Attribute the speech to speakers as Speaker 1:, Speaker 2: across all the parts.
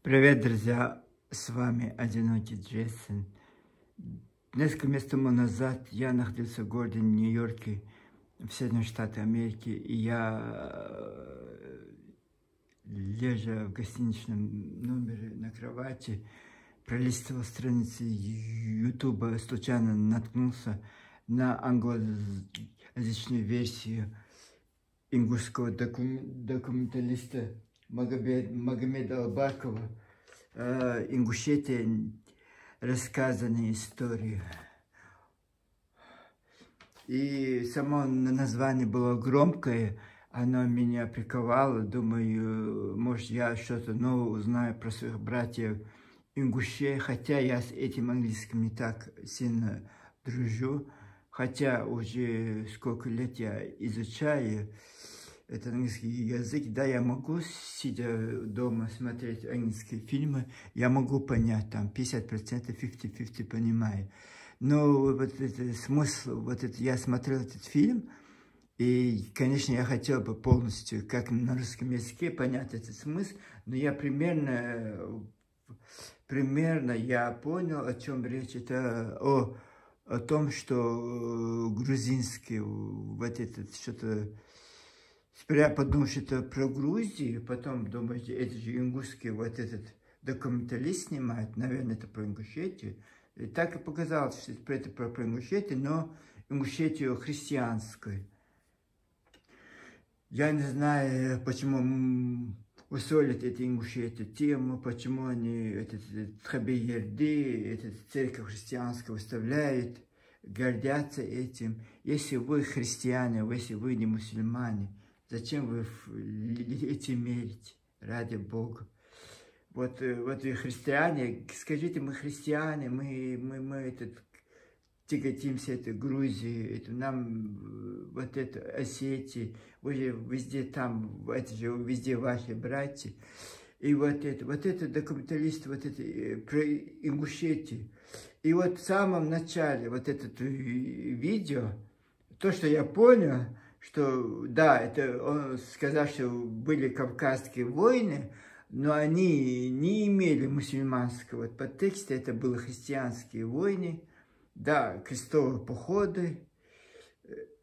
Speaker 1: Привет, друзья! С вами Одинокий Джейсон. Несколько месяцев тому назад я находился в городе Нью-Йорке, в Соединенных Штатах Америки, и я, лежа в гостиничном номере на кровати, пролистывал страницы Ютуба, случайно наткнулся на англоязычную версию ингушского документалиста Магомеда Албакова «Ингушетия. Рассказанные истории». И само название было громкое, оно меня приковало. Думаю, может, я что-то новое узнаю про своих братьев ингушей, хотя я с этим английским не так сильно дружу, хотя уже сколько лет я изучаю этот английский язык, да, я могу, сидя дома, смотреть английские фильмы, я могу понять, там, 50%, 50-50 понимаю. Но вот этот смысл, вот это, я смотрел этот фильм, и, конечно, я хотел бы полностью, как на русском языке, понять этот смысл, но я примерно я понял, о чем речь. Это о том, что грузинский, вот этот, что-то... Я подумал, что это про Грузию, потом думаю, это же ингушский вот этот документалист снимает, наверное, это про Ингушетию. И так и показалось, что это про Ингушетию, но Ингушетию христианскую. Я не знаю, почему усолят эту Ингушетию тему, почему они этот Тхабе-Ерди, эту церковь христианскую выставляют, гордятся этим. Если вы христиане, если вы не мусульмане, зачем вы лицемерите, ради Бога? Вот и христиане, скажите, мы христиане, мы тяготимся этой Грузии, нам вот это Осетии, вы же везде там, это же везде ваши братья. И вот это документалист, вот это про Ингушетию. И вот в самом начале вот это видео, то, что я понял, что да, это он сказал, что были кавказские войны, но они не имели мусульманского подтекста, это были христианские войны, да, крестовые походы,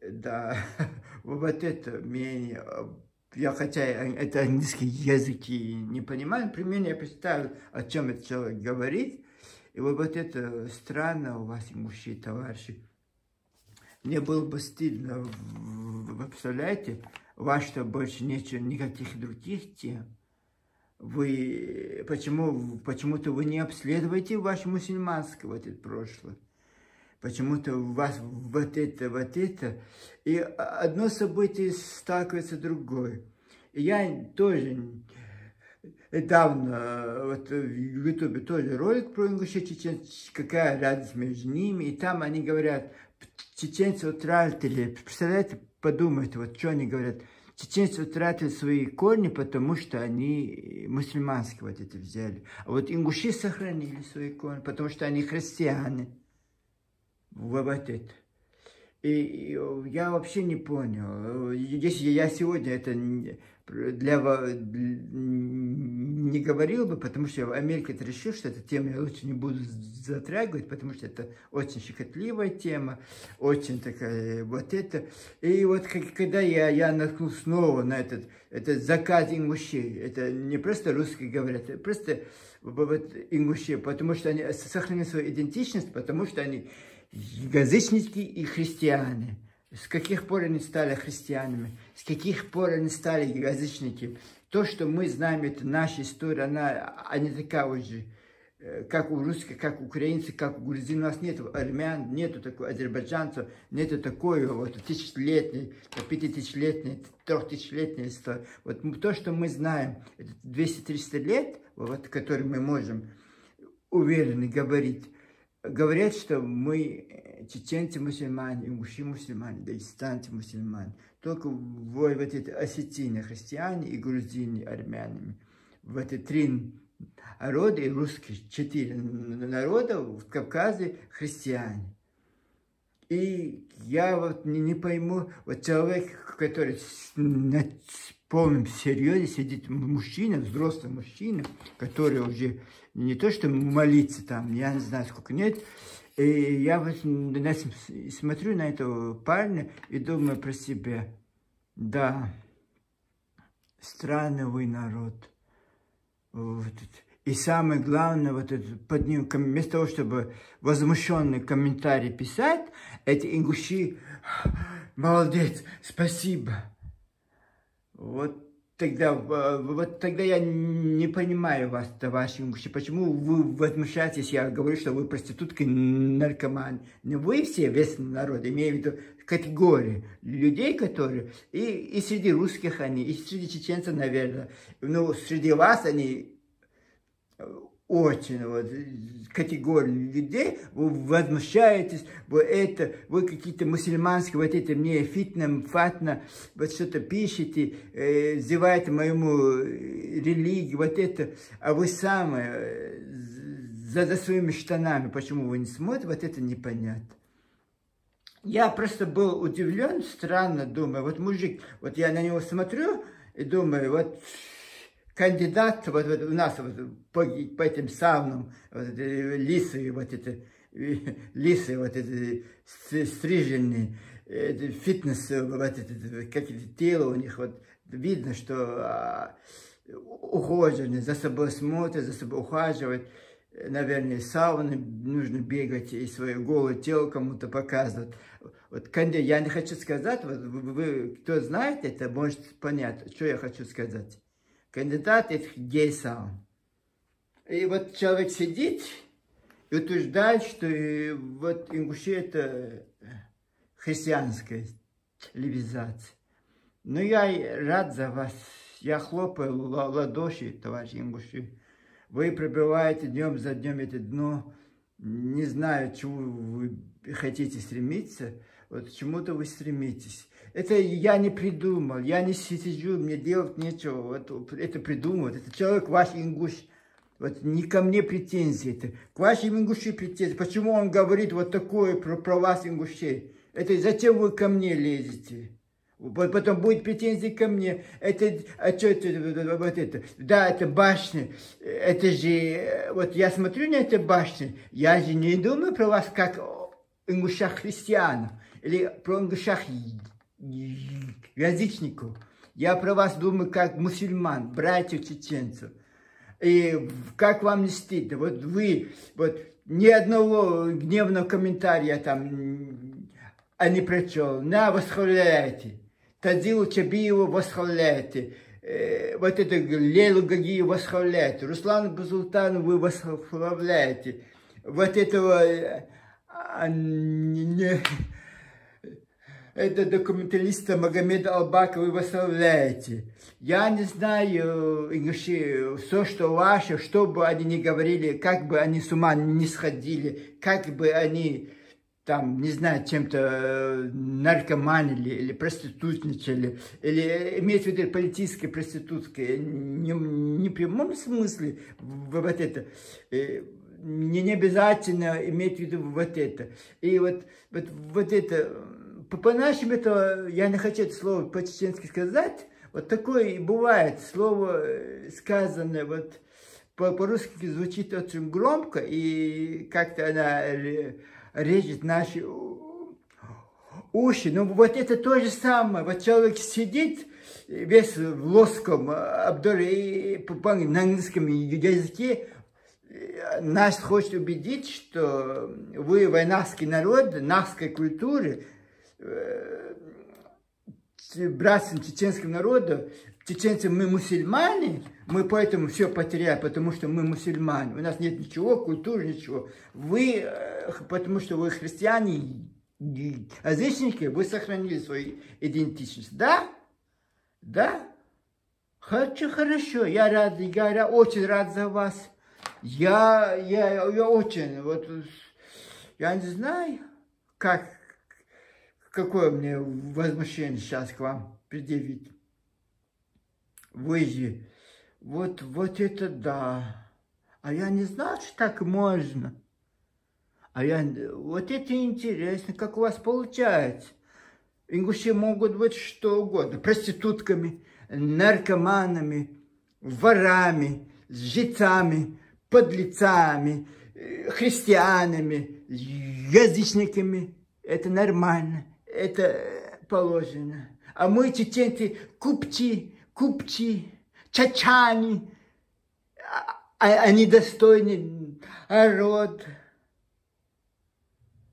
Speaker 1: да, вот это мне, я хотя это английский язык и не понимаю, примерно я представил, о чем этот человек говорит, и вот это странно у вас, мужчины, товарищи. Мне было бы стыдно, вы представляете, у вас что больше нечего, никаких других тем. Вы, почему-то вы не обследуете ваше мусульманское вот это прошлое. Почему-то у вас вот это. И одно событие сталкивается с другой. И я тоже недавно вот в Ютубе тоже ролик про ингушей, какая разница между ними. И там они говорят, чеченцы утратили, представляете, подумайте, вот что они говорят. Чеченцы утратили свои корни, потому что они мусульманские вот это взяли. А вот ингуши сохранили свои корни, потому что они христиане. Вот это. И я вообще не понял. Если я сегодня это не говорил бы, потому что в Америке это решил, что эту тему я лучше не буду затрагивать, потому что это очень щекотливая тема, очень такая вот это. И вот когда я наткнулся снова на этот заказ ингушей, это не просто русские говорят, это просто вот ингуши, потому что они сохранили свою идентичность, потому что они язычники и христиане. С каких пор они стали христианами? С каких пор они стали язычники? То, что мы знаем, это наша история, она не такая уже, как у русских, как у украинцев, как у грузин. У нас нет армян, нету такой азербайджанцев, нету такой вот тысячелетней, 5000-летней, 3000-летней истории. Вот то, что мы знаем, это 200-300 лет, вот, которые мы можем уверенно говорить, говорят, что мы чеченцы мусульмане, ингуши мусульмане, дагестанцы мусульмане. Только вот эти осетины христиане и грузины армянами. В эти 3 народа и русские 4 народа в Кавказе христиане. И я вот не пойму, вот человек, который полном серьезе сидит мужчина, взрослый мужчина, который уже не то что молиться там, я не знаю сколько нет. И я вот смотрю на этого парня и думаю про себя, да, странный вы народ. Вот. И самое главное, вот это, под ним, вместо того, чтобы возмущенный комментарий писать, эти ингуши, молодец, спасибо. Вот тогда я не понимаю вас, товарищи ингуши, почему вы возмущаетесь, я говорю, что вы проститутки, наркоман. Не вы все, весь народ, имею в виду категории людей, которые, и среди русских они, и среди чеченцев, наверное, но среди вас они очень, вот, категории людей, вы возмущаетесь, вы какие-то мусульманские, вот это мне фатна, вот что-то пишете, зеваете моему религии, вот это, а вы самые за своими штанами, почему вы не смотрите, вот это непонятно. Я просто был удивлен, странно, думаю, вот мужик, вот я на него смотрю и думаю, вот кандидат, вот у нас вот, по этим саунам, вот, лисы, вот это стриженные, фитнес, вот это, какие-то тело у них, вот видно, что ухоженные, за собой смотрят, за собой ухаживают. Наверное, сауны нужно бегать и свое голое тело кому-то показывать. Вот, я не хочу сказать, вот, вы, кто знает это, может понять, что я хочу сказать. Кандидат – это гей-саун. И вот человек сидит и утверждает, что вот Ингушия – это христианская цивилизация. Но я рад за вас. Я хлопаю ладоши, товарищи ингуши. Вы пробиваете днем за днем это дно. Не знаю, к чему вы хотите стремиться. Вот к чему-то вы стремитесь. Это я не придумал. Я не сижу, мне делать нечего. Вот это придумывать. Это человек ваш ингуш. Вот не ко мне претензии. Это к вашим ингуши претензии. Почему он говорит вот такое про вас, ингушей? Это зачем вы ко мне лезете? Потом будет претензии ко мне. Это, а что это, вот это? Да, это башня. Это же, вот я смотрю на эту башню, я же не думаю про вас как ингушах христиан. Или про ингушах язычников. Я про вас думаю как мусульман, братьев чеченцев. И как вам не стыдно? Вот вы, вот ни одного гневного комментария там не прочел. Восхваляйте. Тадилу Чабиеву восхваляйте. Вот это Лейлу Гагию восхваляйте. Руслану Базултану вы восхваляете. Вот этого это документалиста Магомеда Албака вы восхваляете. Я не знаю, ингуши, все, что ваше, что бы они ни говорили, как бы они с ума не сходили, как бы они там, не знаю, чем-то наркоманили или проститутничали, или имеется в виду политическое, проститутское, не в прямом смысле вот это, не обязательно иметь в виду вот это. И вот это, по-нашему это, я не хочу это слово по-чеченски сказать, вот такое и бывает, слово сказанное вот по-русски звучит очень громко, и как-то она режет наши уши. Но вот это то же самое. Вот человек сидит весь в лоском обдоре и на английском языке. Нас хочет убедить, что вы войнавский народ, навской культуры, братством чеченского народа. Чеченцы мы мусульмане, мы поэтому все потеряли, потому что мы мусульмане. У нас нет ничего, культуры, ничего. Вы, потому что вы христиане, язычники, вы сохранили свою идентичность. Да? Да? Хорошо, я очень рад за вас. Я очень, вот, я не знаю, какое мне возмущение сейчас к вам предъявить. Вы же, вот это да. А я не знал, что так можно. Вот это интересно, как у вас получается. Ингуши могут быть что угодно. Проститутками, наркоманами, ворами, лжецами, подлецами, христианами, язычниками. Это нормально, это положено. А мы, чеченцы, купчи, чачани, они достойный народ.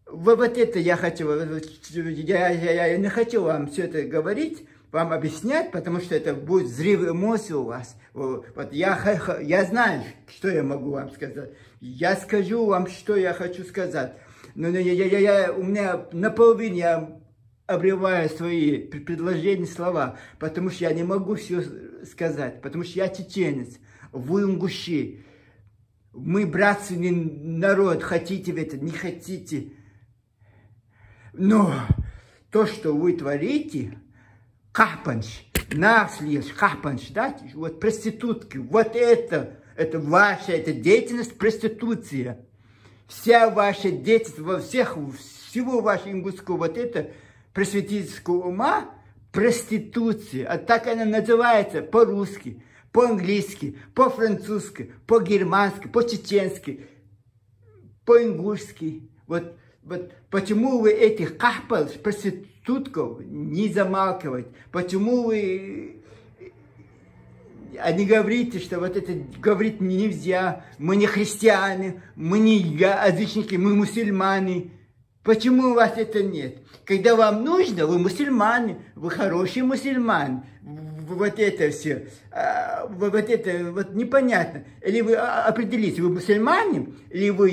Speaker 1: Вот это я хочу, я не хочу вам все это говорить, вам объяснять, потому что это будет взрыв эмоций у вас. Вот я знаю, что я могу вам сказать. Я скажу вам, что я хочу сказать. Но у меня наполовину я обрываю свои предложения, слова, потому что я не могу все сказать, потому что я чеченец, вы ингуши. Мы братственный народ, хотите вы это, не хотите. Но то, что вы творите, капанш, наследж, капанш, да, вот проститутки, вот это ваша деятельность, проституция. Вся ваша деятельность, всего вашего ингушского вот это просветительского ума, проституция. А так она называется по-русски, по-английски, по-французски, по-германски, по-чеченски, по-ингушски. Вот почему вы этих капал, проститутков не замалкиваете? Почему вы не говорите, что вот это говорить нельзя? Мы не христиане, мы не язычники, мы мусульмане. Почему у вас это нет? Когда вам нужно, вы мусульмане, вы хороший мусульман. Вот это все, вот это вот непонятно. Или вы определитесь, вы мусульмане, или вы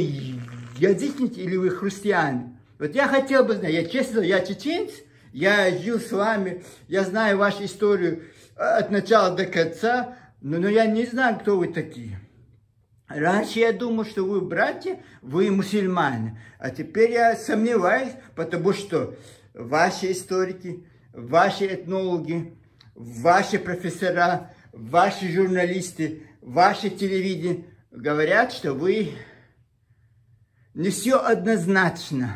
Speaker 1: язычники, или вы христиане. Вот я хотел бы знать, я честно, я чеченец, я жил с вами, я знаю вашу историю от начала до конца, но я не знаю, кто вы такие. Раньше я думал, что вы братья, вы мусульмане, а теперь я сомневаюсь, потому что ваши историки, ваши этнологи, ваши профессора, ваши журналисты, ваши телевидение говорят, что вы не все однозначно.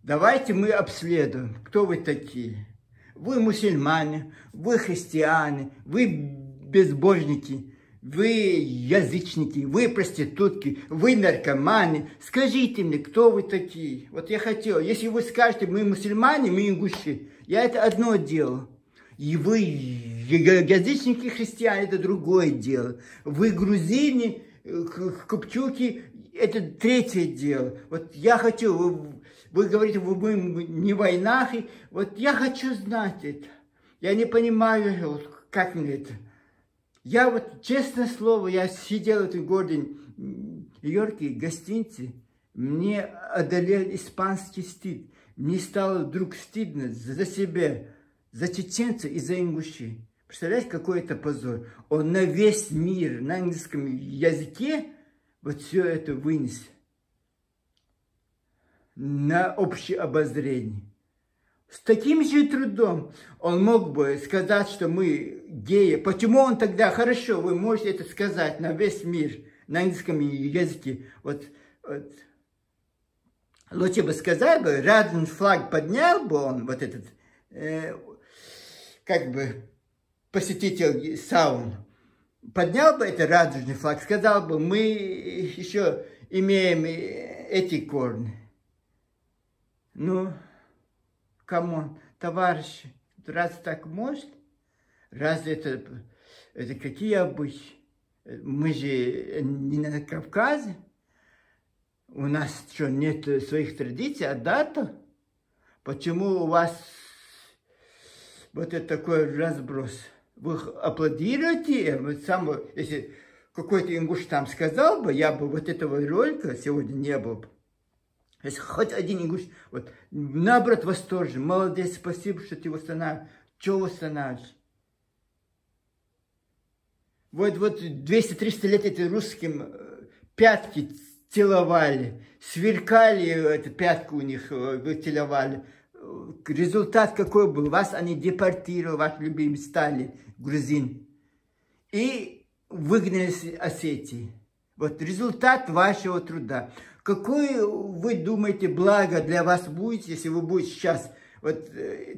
Speaker 1: Давайте мы обследуем, кто вы такие. Вы мусульмане, вы христиане, вы безбожники, вы язычники, вы проститутки, вы наркоманы. Скажите мне, кто вы такие? Вот я хотел, если вы скажете, мы мусульмане, мы ингуши, я это одно дело. И вы язычники, христиане, это другое дело. Вы грузины, купчуки, это третье дело. Вот я хочу, вы говорите, вы не в войнах, вот я хочу знать это. Я не понимаю, вот, как мне это. Я вот, честное слово, я сидел в этом городе Нью-Йорке, гостинице, мне одолел испанский стыд. Мне стало вдруг стыдно за себя, за чеченца и за ингушей. Представляете, какой это позор? Он на весь мир, на английском языке, вот все это вынес. На общее обозрение. С таким же трудом он мог бы сказать, что мы геи. Почему он тогда, хорошо, вы можете это сказать на весь мир, на английском языке. Вот. Лучше бы сказать бы, радужный флаг поднял бы он, вот этот, как бы, посетитель саун, поднял бы этот радужный флаг, сказал бы, мы еще имеем эти корни. Ну, камон, товарищи, разве так может? Разве это какие обычаи? Мы же не на Кавказе. У нас что, нет своих традиций, а дата? Почему у вас вот это такой разброс? Вы аплодируете? Вот сам, если какой-то ингуш там сказал бы, я бы вот этого ролика сегодня не было бы. Если хоть один ингуш, вот, наоборот, восторжен, молодец, спасибо, что ты восстанавливаешь. Что восстанавливаешь? Вот 200-300 лет эти русским пятки целовали, сверкали, эта пятка у них целовали. Результат какой был? Вас они депортировали, ваши любимые стали, грузин. И выгнали с Осетии. Вот результат вашего труда. Какое, вы думаете, благо для вас будет, если вы будете сейчас Вот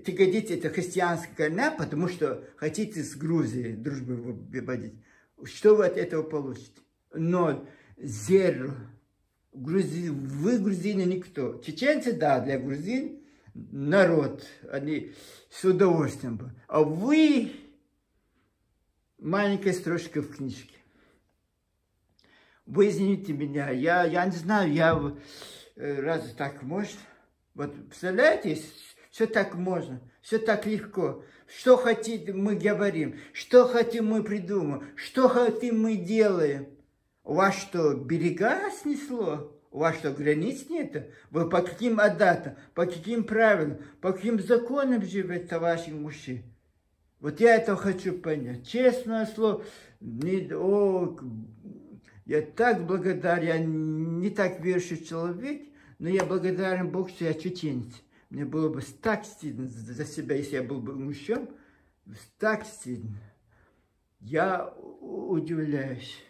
Speaker 1: тяготите это христианская корня, потому что хотите с Грузией дружбу выводить. Что вы от этого получите? Но zero. Вы грузины никто. Чеченцы, да, для грузин народ. Они с удовольствием бы. А вы маленькая строчка в книжке. Вы извините меня, я не знаю, разве так можно? Вот представляете, все так можно, все так легко. Что хотим, мы говорим, что хотим, мы придумаем, что хотим, мы делаем. У вас что, берега снесло? У вас что, границ нет? Вы по каким адатам, по каким правилам, по каким законам живете, товарищи мужчины? Вот я это хочу понять. Честное слово, я так благодарен, я не так верующий человек, но я благодарен Богу, что я чеченец. Мне было бы так стыдно за себя, если я был бы мужчиной, так стыдно. Я удивляюсь.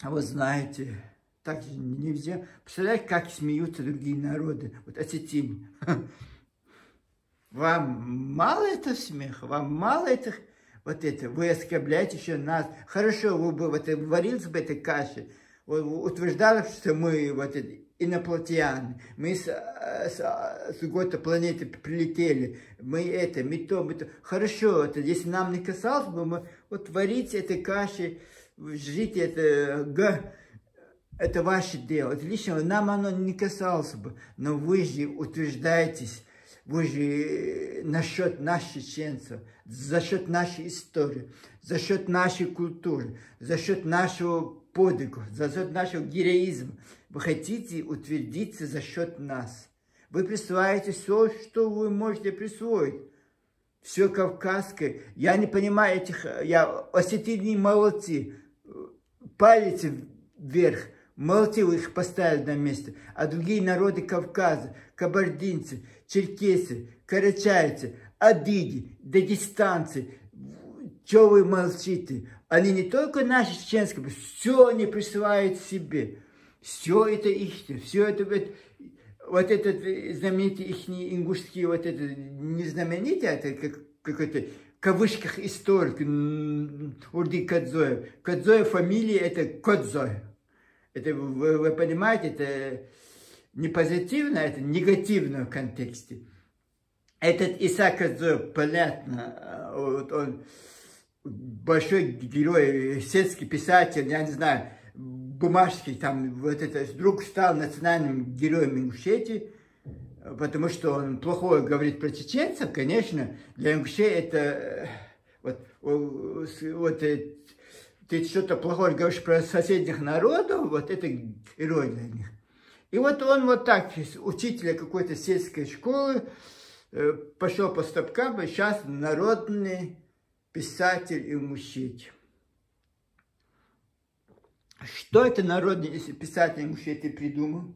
Speaker 1: А вы знаете, так же нельзя. Представляете, как смеются другие народы. Вот осетины. Вам мало этого смеха? Вам мало этих... Вот это, вы оскорбляете еще нас. Хорошо, вы бы вот варились бы этой каши, утверждали, что мы вот это, инопланетяне, мы с какой-то планеты прилетели, мы это, мы то. Хорошо, это, если нам не касалось бы, мы вот варить этой каши, жить это ваше дело. Это лично нам оно не касалось бы, но вы же утверждаетесь, вы же насчет нас, чеченцев, за счет нашей истории, за счет нашей культуры, за счет нашего подвига, за счет нашего героизма. Вы хотите утвердиться за счет нас. Вы присваиваете все, что вы можете присвоить. Все кавказское. Я не понимаю этих... Осетины молодцы. Палец вверх. Молодцы, вы их поставили на место. А другие народы Кавказа, кабардинцы, черкесы, карачайцы, адыги, дагестанцы, что вы молчите? Они не только наши чеченские, все они присваивают себе. Все это их, все это вот этот знаменитый их ингушский, вот это не знаменитый, это какой-то в кавычках историк Урди Кадзоев. Кадзоев фамилия это Кодзоев. Это, вы понимаете, это не позитивно, это негативно в контексте. Этот Исаак Кадзоев, понятно, вот он большой герой, сельский писатель, я не знаю, Бумажский, там, вот это, вдруг стал национальным героем Ингушетии, потому что он плохое говорит про чеченцев, конечно, для ингушей это, ты что-то плохое говоришь про соседних народов, вот это герой для них. И вот он вот так, учителя какой-то сельской школы, пошел по стопкам, и сейчас народный писатель Ингушетии. Что это народный писатель Ингушетии придумал?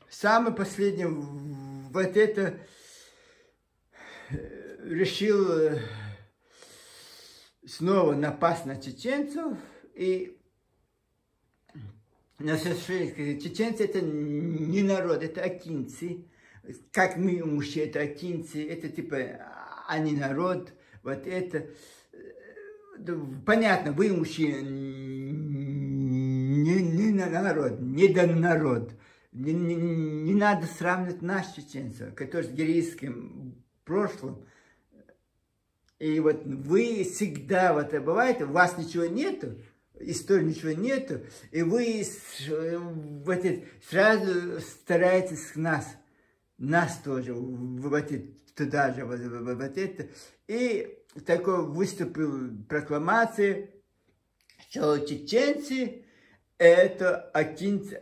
Speaker 1: Самый последний вот это решил снова напасть на чеченцев. И чеченцы это не народ, это акинцы. Как мы, ингуши, это акинцы, это типа они народ, вот это. Понятно, вы, мужчины, не народ, не народ. Не надо сравнивать нас, чеченцев, которые с героическим прошлым. И вот вы всегда, вот бывает, у вас ничего нету, истории ничего нету, и вы вот сразу стараетесь нас тоже, вот туда же, вот это. И такой выступил прокламации, что чеченцы это акинцы,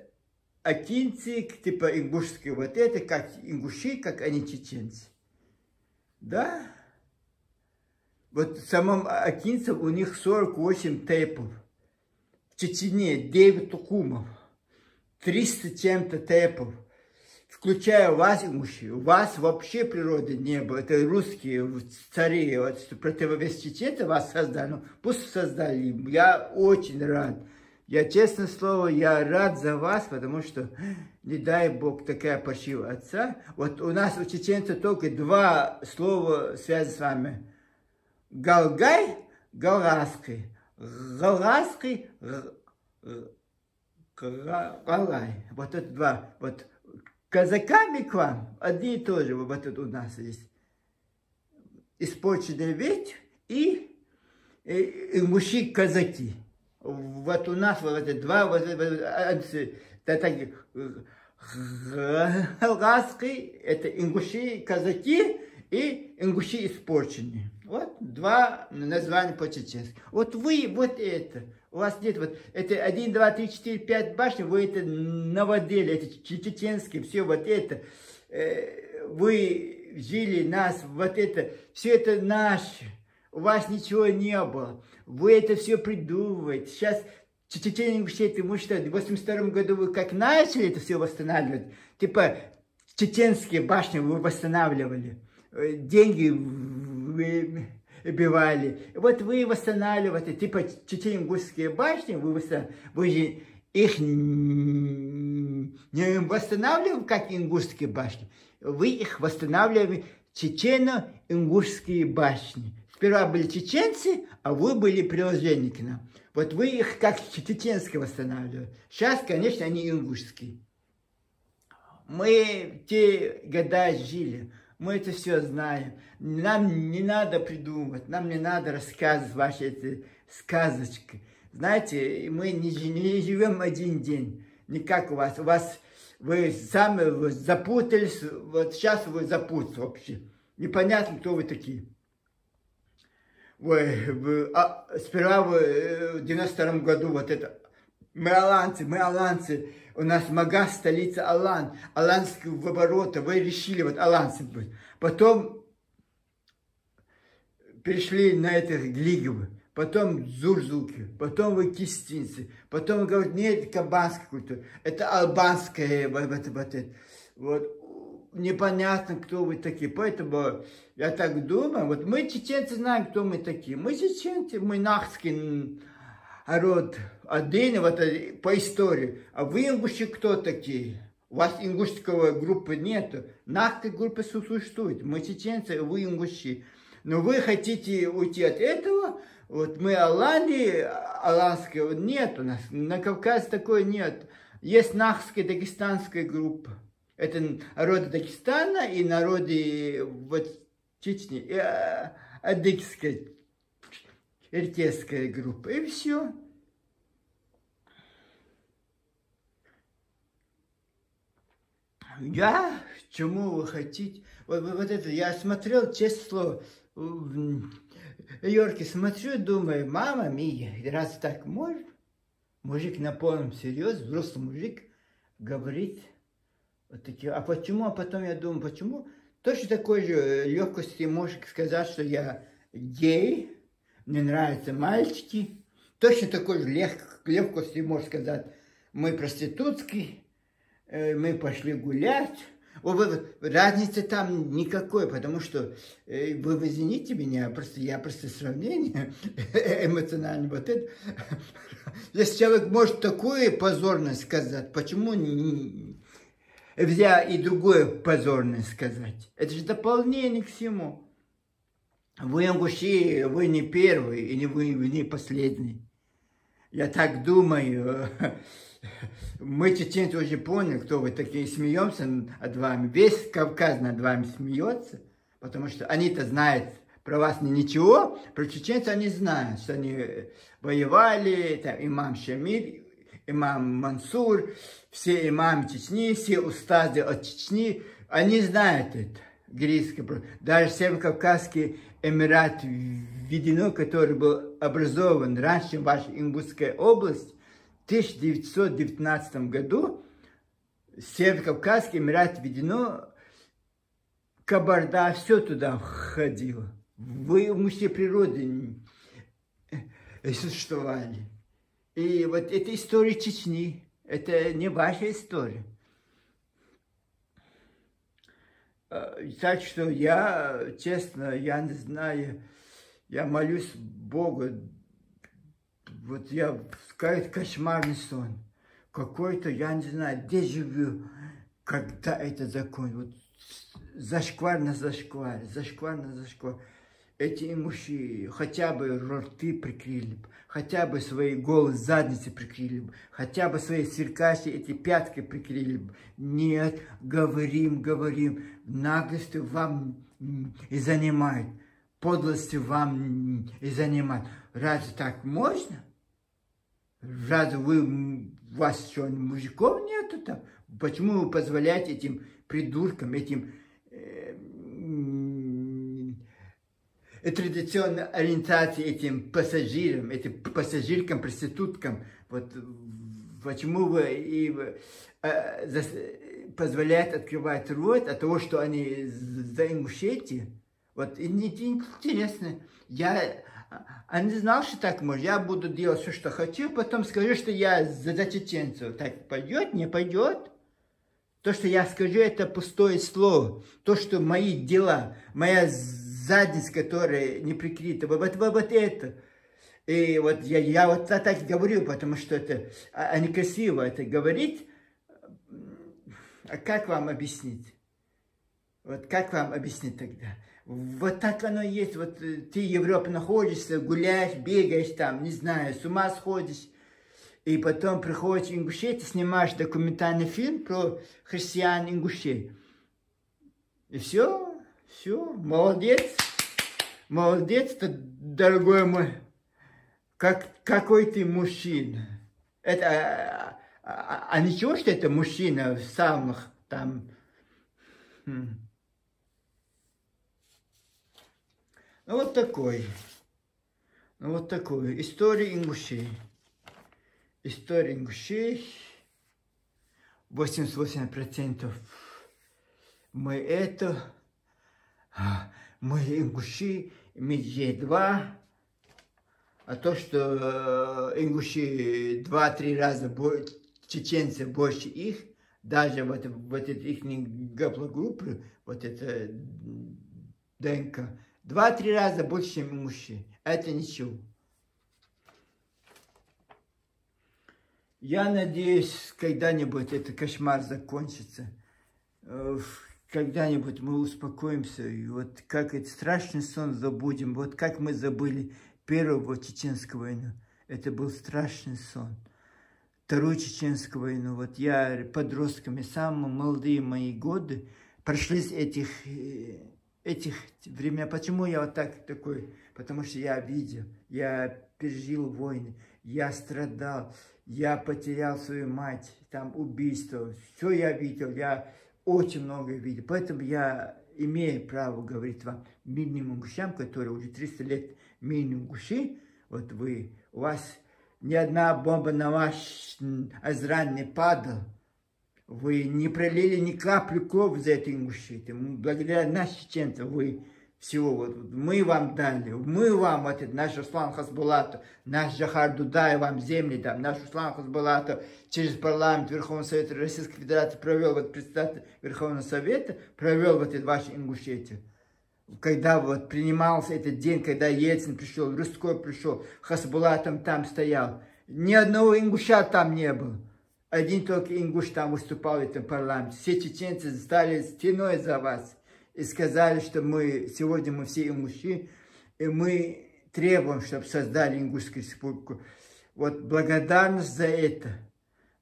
Speaker 1: типа ингушские, вот это как ингуши, как они чеченцы. Да? Вот в самом акинце у них 48 тейпов. В Чечне 9 тукумов, 300 чем-то тейпов. Включая вас, ингуши, у вас вообще природы не было. Это русские цари, вот, противовес чеченцев вас создали. Ну, пусть создали. Я очень рад. Я, честное слово, я рад за вас, потому что, не дай Бог, такая паршивая отца. Вот у нас, у чеченцев, только два слова связаны с вами. Галгай, галгаский. Галгаский, галгай. Вот это два. Вот казаками к вам одни и то же. Вот это у нас есть. Испорченный ветер и мужик-казаки. Вот у нас вот это два, галгаский, это ингуши, казаки и ингуши испорченные. Вот два названия по-чеченски. Вот вы, вот это, у вас нет, вот это 1, 2, 3, 4, 5 башни, вы это наводили, это чеченские, все вот это, вы жили нас, вот это, все это наше. У вас ничего не было. Вы это все придумываете. Сейчас чеченцы ингуши, потому что в 82 году вы как начали это все восстанавливать, типа чеченские башни вы восстанавливали, деньги выбивали. Вот вы восстанавливаете, типа чечено-ингушские башни, вы же их не восстанавливаете, как ингушские башни. Вы их восстанавливаете, чечено-ингушские башни. Сперва были чеченцы, а вы были приложения к нам. Вот вы их как чеченские восстанавливали. Сейчас, конечно, они ингушские. Мы те года жили, мы это все знаем. Нам не надо придумывать, нам не надо рассказывать ваши эти сказочки. Знаете, мы не живем один день, не как у вас. У вас вы сами запутались, вот сейчас вы запутались вообще. Непонятно, кто вы такие. Сперва в 92 году вот это, мы аланцы, у нас Магаз, столица Алан, аланские ворота, вы решили вот аланцы быть. Потом перешли на это Глиговы, потом Зурзуки, потом вы кистинцы, потом вы говорите, нет, это кабанская культура, это албанская, вот. Непонятно, кто вы такие. Поэтому я так думаю, вот мы, чеченцы, знаем, кто мы такие. Мы чеченцы, мы нахский народ один, вот по истории. А вы, ингуши, кто такие? У вас ингушского группы нету. Нахской группы существует. Мы чеченцы, вы ингуши. Но вы хотите уйти от этого. Вот мы алани, аланского нет у нас. На Кавказе такой нет. Есть нахская дагестанская группа. Это народы Дагестана и народы вот, Чечни, и адыгская, иртесская группа. И все. Я, чему вы хотите? Вот это, я смотрел, честное слово, в Нью-Йорке смотрю, думаю, мама мия, раз так можно? Мужик на полном серьезе, взрослый мужик, говорит... Вот такие. А почему? А потом я думаю, почему? Точно такой же легкости можешь сказать, что я гей, мне нравятся мальчики. Точно такой же легкости можешь сказать, мы проститутки, мы пошли гулять. Разницы там никакой, потому что вы извините меня, я просто сравнение эмоционально. Вот это. Если человек может такое позорное сказать, почему не... Взять и другое позорное сказать. Это же дополнение к всему. Вы, ингуши, вы не первый, и вы не последний. Я так думаю. Мы, чеченцы, уже поняли, кто вы такие, смеемся над вами. Весь Кавказ над вами смеется, потому что они-то знают про вас ничего, про чеченцев они знают, что они воевали, там, имам Шамиль, имам Мансур, все имамы Чечни, все устазы от Чечни, они знают это, даже Северо-Кавказский Эмират введено, который был образован раньше, чем ваша Ингушская область, в 1919 году Северо-Кавказский Эмират введено, Кабарда, все туда входило. Вы в музее природы существовали. И вот это история Чечни, это не ваша история. Так что я, честно, я не знаю, я молюсь Богу, вот я, какой-то кошмарный сон. Какой-то, я не знаю, дежавю, когда это закон. Вот зашквар на зашквар, зашквар на зашквар. Эти имущие хотя бы рты прикрыли бы, хотя бы свои голые задницы прикрыли бы, хотя бы свои сверкающие эти пятки прикрыли бы. Нет, говорим, наглостью вам и занимает, подлостью вам и занимает. Разве так можно? Разве у вас что, мужиков нету там? Почему вы позволяете этим придуркам, этим традиционной ориентации, этим пассажиркам, проституткам, вот почему вы позволяете открывать рот от того, что они за Ингушетию? Вот интересно, я не знал, что так можно. Я буду делать все, что хочу, потом скажу, что я за чеченцев. Так пойдет, не пойдет? То, что я скажу, это пустое слово. То, что мои дела, моя задница, которая не прикрыта, вот это. И вот я вот так говорю, потому что это некрасиво это говорить. А как вам объяснить? Вот как вам объяснить тогда? Вот так оно и есть. Вот ты в Европе находишься, гуляешь, бегаешь там, не знаю, с ума сходишь. И потом приходишь в Ингушетию, снимаешь документальный фильм про христиан-ингушей. И все, молодец. Молодец, дорогой мой. Какой ты мужчина. Это, ничего, что это мужчина в самых там... Ну вот такой. История ингушей. История ингушей. 88% мы ингуши, медведь-2. А то, что ингуши 2-3 раза чеченцы больше их, даже вот это их гаплогруппы, вот это ДНК, 2-3 раза больше, чем ингуши. Это ничего. Я надеюсь, когда-нибудь этот кошмар закончится. Когда-нибудь мы успокоимся. И вот как этот страшный сон забудем. Вот как мы забыли первую чеченскую войну. Это был страшный сон. Вторую чеченскую войну. Вот я подростками, самые молодые мои годы прошли с этих времен. Почему я вот такой? Потому что я видел, я пережил войны, я страдал, я потерял свою мать, там убийство. Все я видел, я очень много видел. Поэтому я имею право говорить вам, мирным ингушам, которые уже 300 лет мирные ингуши, вот у вас ни одна бомба на ваш Азран не падала. Вы не пролили ни капли крови за это ингушетие. Благодаря нашим чеченцам вы всего, вот, мы вам дали, мы вам, вот это, наш Руслан Хасбулатов, наш Джахар Дудай вам земли дам, наш Руслан Хасбулатов через парламент Верховного Совета Российской Федерации провел, вот председатель Верховного Совета, провел вот это ваше ингушетие. Когда вот принимался этот день, когда Ельцин пришел, Русской пришел, Хасбулатом там стоял, ни одного ингуша там не было. Один только ингуш там выступал в этом парламенте. Все чеченцы стали стеной за вас и сказали, что сегодня мы все ингуши, и мы требуем, чтобы создали Ингушскую республику. Вот благодарность за это,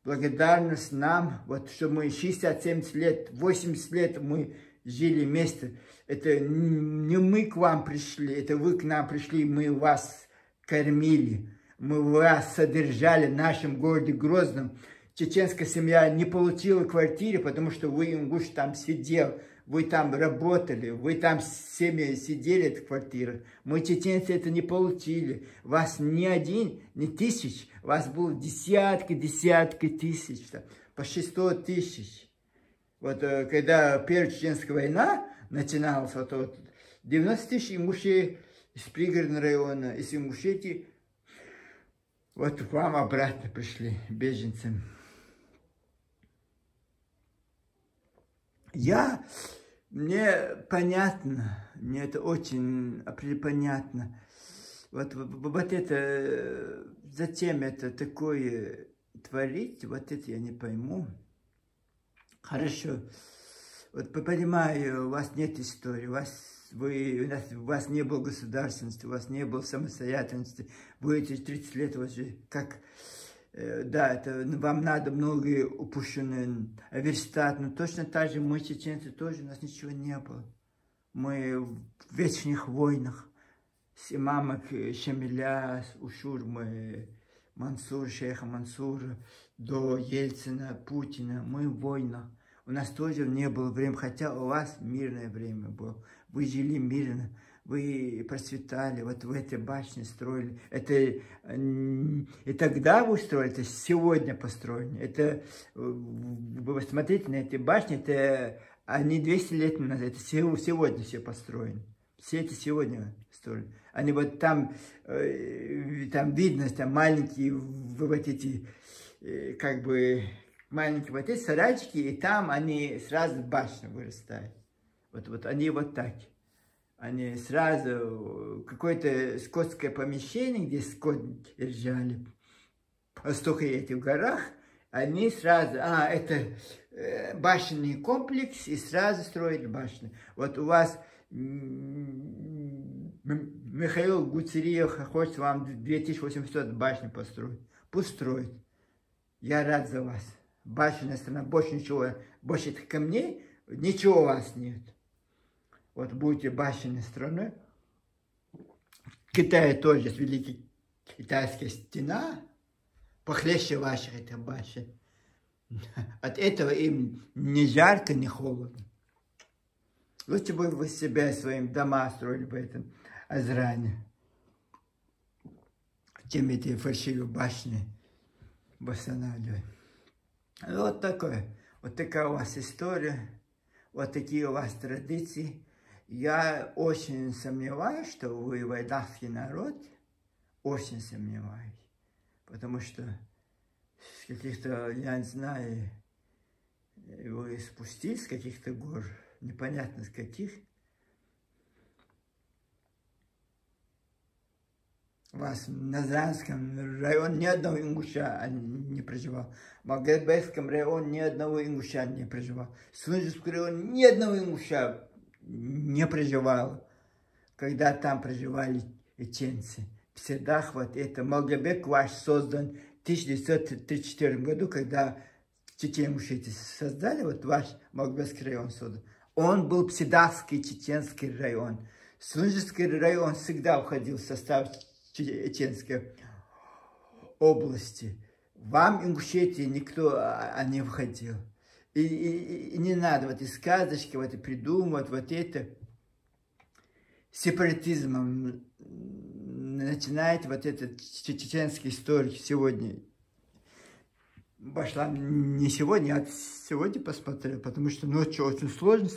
Speaker 1: благодарность нам, вот что мы 60-70 лет, 80 лет мы жили вместе. Это не мы к вам пришли, это вы к нам пришли, мы вас кормили, мы вас содержали в нашем городе Грозном. Чеченская семья не получила квартиру, потому что вы, ингуш, там сидел, вы там работали, вы там с семьей сидели в квартирах. Мы, чеченцы, это не получили. Вас не один, не тысяч, вас было десятки тысяч, почти 100 тысяч. Вот когда Первая чеченская война начиналась, вот 90 тысяч ингушей из пригородного района, из Ингушетии, вот к вам обратно пришли, беженцам. Мне понятно, мне это очень понятно. Вот это, зачем это такое творить, вот это я не пойму. Хорошо, вот понимаю, у вас нет истории, у вас не было государственности, у вас не было самостоятельности, будете 30 лет уже как... Да, это вам надо многое упущенное верстать, но точно так же мы, чеченцы, тоже у нас ничего не было. Мы в вечных войнах с имамом Шамиля, Ушурмы, Мансур, шейха Мансура, до Ельцина, Путина, мы в войнах. У нас тоже не было времени, хотя у вас мирное время было. Вы жили мирно. Вы процветали, вот в этой башне строили. Это и тогда вы строили, это сегодня построено. Это, вы смотрите на эти башни, это они 200 лет назад, это сегодня все построены. Все это сегодня строили. Они вот там видно, там маленькие вот эти, как бы, маленькие вот эти сарайчики, и там они сразу башни вырастают. Вот они вот так. Они сразу, какое-то скотское помещение, где скот держали, столько этих в горах, они сразу, это башенный комплекс, и сразу строят башни. Вот у вас Михаил Гуцериев хочет вам 2800 башни построить. Пусть строит. Я рад за вас. Башенная страна, больше ничего, больше этих камней, ничего у вас нет. Вот будете башенной страной. В Китае тоже есть великая китайская стена, похлеще ваших этих башен. От этого им не жарко, не холодно. Лучше бы вы себя своим дома строили в этом Азране, чем эти фальшивые башни восстанавливать. Вот такое. Вот такая у вас история. Вот такие у вас традиции. Я очень сомневаюсь, что вы вайдахский народ. Очень сомневаюсь. Потому что с каких-то, я не знаю, вы спустились с каких-то гор, непонятно с каких. У вас в Назранском районе ни одного ингуша не проживал. В Магадбекском районе ни одного ингуша не проживал. В Сунжском районе ни одного ингуша не проживало, когда там проживали чеченцы. В Седах вот это Малгобек ваш создан в 1934 году, когда чеченцы создали, вот ваш Малгобекский район создан. Он был Пседахский чеченский район. Сунжский район всегда входил в состав Чеченской области. Вам, Ингушетии, никто не входил. И не надо вот эти сказочки, вот и придумывать, вот это сепаратизмом начинаете вот этот чеченский историк сегодня. Пошла не сегодня, а сегодня посмотрел, потому что ночью очень сложно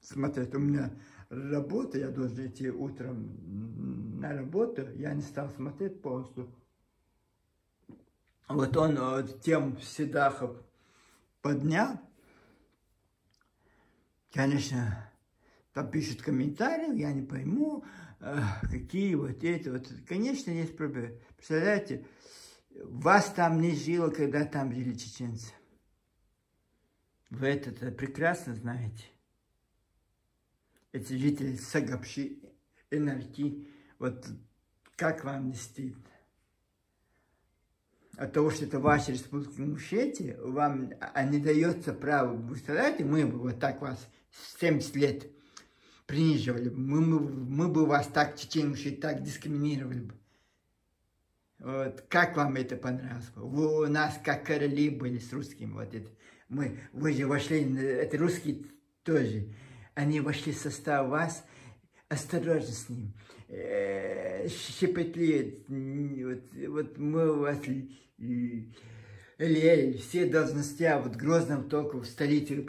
Speaker 1: смотреть. У меня работа, я должен идти утром на работу, я не стал смотреть полностью. Вот он тему Седахов поднял. Конечно, там пишут комментарии, я не пойму, какие вот эти, вот. Конечно, есть проблемы. Представляете, вас там не жило, когда там жили чеченцы. Вы это прекрасно знаете. Эти жители Сагапши, Энарки, вот как вам не стыдно? От того, что это ваша республика Ингушетия, вам не дается право, вы представляете, мы бы вот так вас 70 лет приниживали, мы бы вас так, чеченцы, так дискриминировали бы. Вот, как вам это понравилось? Вы у нас как короли были с русскими, вот это. Вы же вошли, это русские тоже, они вошли в состав вас, осторожно с ним, щепетли, вот мы у вас лелеяли, все должности, вот в Грозном только в столице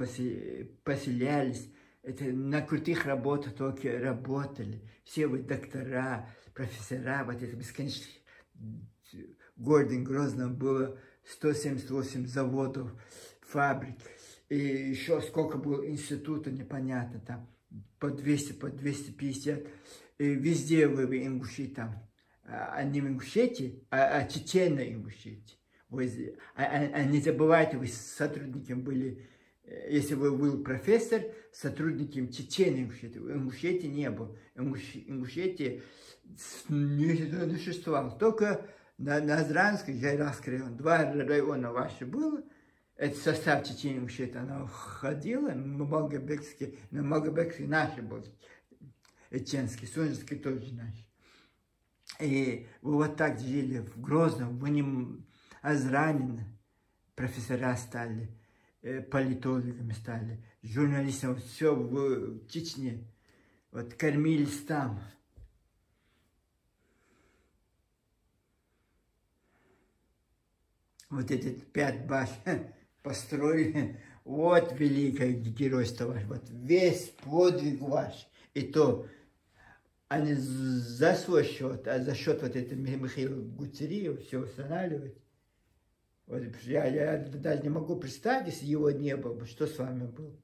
Speaker 1: поселялись, это на крутых работах только работали, все вы доктора, профессора, вот это бесконечно. В городе Грозном было 178 заводов, фабрик, и еще сколько было институтов, непонятно, там по 200, по 250, и везде вы ингуши там. а не в Ингушетии, а Чечено-Ингушетии. Не забывайте, вы сотрудником были, если вы был профессор, сотрудником Чечено-Ингушетии. В Ингушетии не был. Ингушетии не существовало. Только на Назранской, Жайрахский район, 2 района ваши было. Это состав Чечено-Ингушетии, она входила, Малгобекский, но Малгобекский наши был, Чеченский, Сунжский тоже наш. И вы вот так жили в Грозном, вы не Азранин, профессора стали, политологами стали, журналистами, все в Чечне, вот кормились там. Вот эти 5 башен построили, вот великое геройство ваше, вот весь подвиг ваш, и то, а не за свой счет, а за счет вот этого Михаила Гуцериева все устанавливать. Вот я даже не могу представить, если его не было, что с вами было.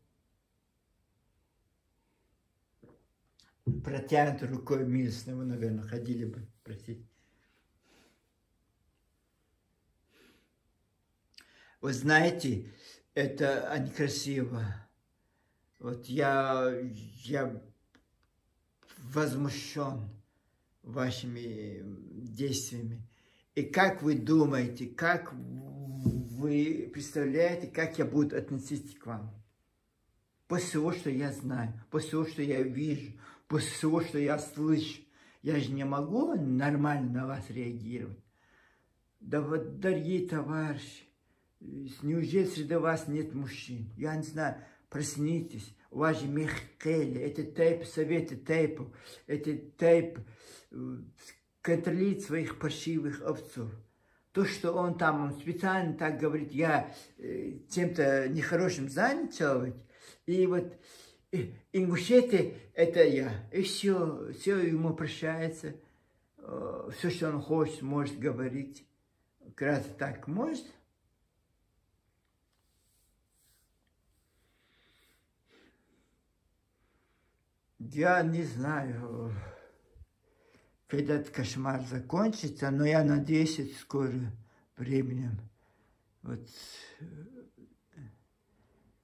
Speaker 1: Протянутой рукой милостно вы, наверное, ходили бы просить. Вы знаете, это некрасиво. Вот я возмущен вашими действиями. И как вы думаете, как вы представляете, как я буду относиться к вам? После всего, что я знаю, после всего, что я вижу, после всего, что я слышу, я же не могу нормально на вас реагировать. Да вот, дорогие товарищи, неужели среди вас нет мужчин? Я не знаю, проснитесь. У вас же Михаил, это тейп, советы тейпов, это тейп контролирует своих паршивых овцов. То, что он там специально так говорит, я чем-то нехорошим занят человек, и вот Ингушетия это я. И все ему прощается, все, что он хочет, может говорить. Кратко так может. Я не знаю, когда этот кошмар закончится, но я надеюсь, это скоро временем. Вот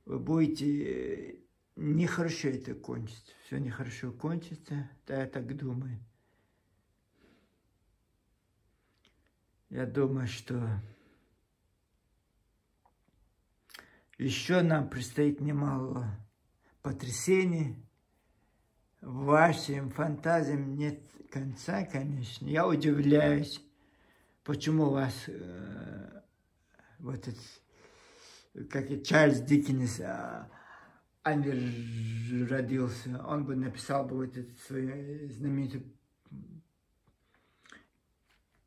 Speaker 1: вы будете, нехорошо это кончится, все нехорошо кончится, да, я так думаю. Я думаю, что еще нам предстоит немало потрясений. Вашим фантазиям нет конца, конечно. Я удивляюсь, почему у вас вот этот, как и Чарльз Диккенс, родился. Он бы написал бы вот этот свой знаменитый